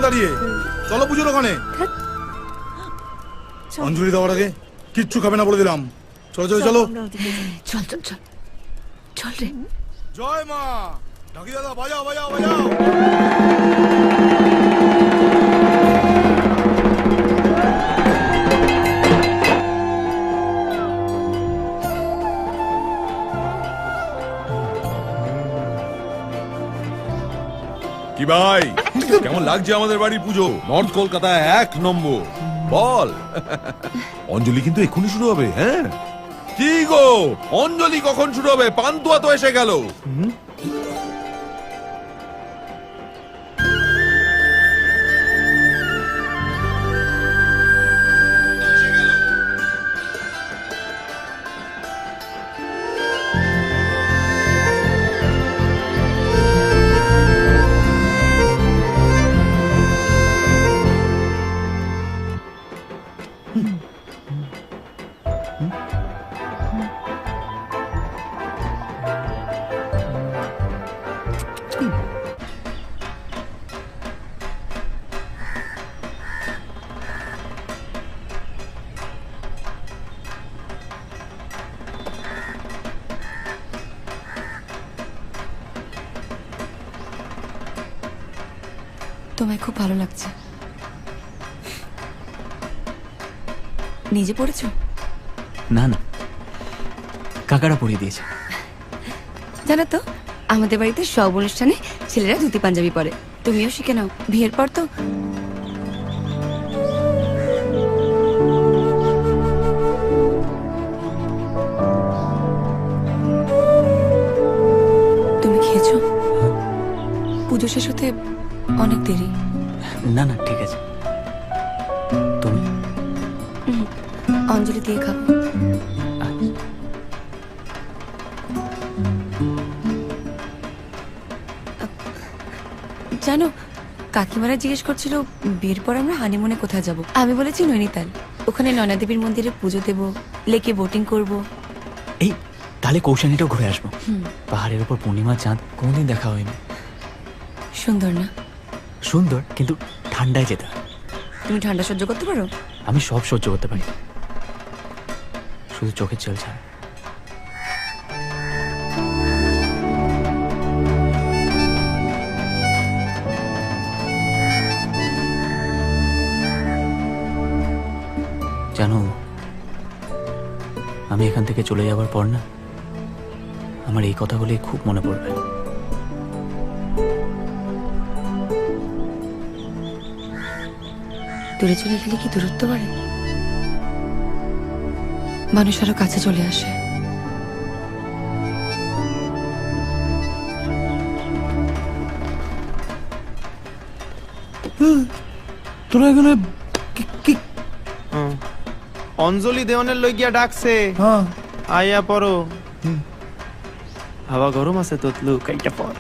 দাঁড়িয়ে? চলো পুজোর ওখানে। অঞ্জলি দেওয়ার আগে কিচ্ছু খাবে না বলে দিলাম। চলো চলো চলো। চল চল চল চল রে। জয় মা। ঢাকি দাদা বাজাও বাজাও বাজাও। কি ভাই, কেমন লাগছে আমাদের বাড়ির পুজো? নর্থ কলকাতায় 1 নম্বর। বল। অঞ্জলি কিন্তু এক্ষুনি শুরু হবে। হ্যাঁ কি গো, অঞ্জলি কখন শুরু হবে? পান্তুয়া তো এসে গেল। তোমায় খুব ভালো লাগছে। নিজে পড়েছো? না না, কাকারা পরিয়ে দিয়েছে। জানো তো, আমাদের বাড়িতে সব অনুষ্ঠানে ছেলেরা ধুতি পাঞ্জাবি পরে। তুমিও শিখে নাও, বিয়ের পর তো। তুমি খেয়েছো? পুজো শেষ হতে অনেক দেরি। না না ঠিক আছে। তুমি? অঞ্জলি দিয়ে খাবো। জানো, কাকিমারা জিজ্ঞেস করছিল বিয়ের পর আমরা হানিমুনে কোথায় যাব। আমি বলেছি নৈনিতাল। ওখানে নয়না দেবীর মন্দিরে পুজো দেব, লেকে বোটিং করব। এই তাহলে কৌশানীটাও ঘুরে আসবো। পাহাড়ের উপর পূর্ণিমা চাঁদ কোনদিন দেখা হয়নি। সুন্দর না? সুন্দর, কিন্তু ঠান্ডায় যেতে হয়। তুমি ঠান্ডা সহ্য করতে পারো? আমি সব সহ্য করতে পারি, শুধু চোখের জল ছাড়া। জানো, আমি এখান থেকে চলে যাবার পর না, আমার এই কথাগুলোই খুব মনে পড়বে। দূরে চলে গেলে কি দূরত্ব বাড়ে? মানুষ আরো কাছে চলে আসে। তোরা এখানে অঞ্জলি দেওয়ানের লই গিয়া ডাকছে। আইয়া পড়ো। হাওয়া গরম আছে তোতলু, কাইটা পড়।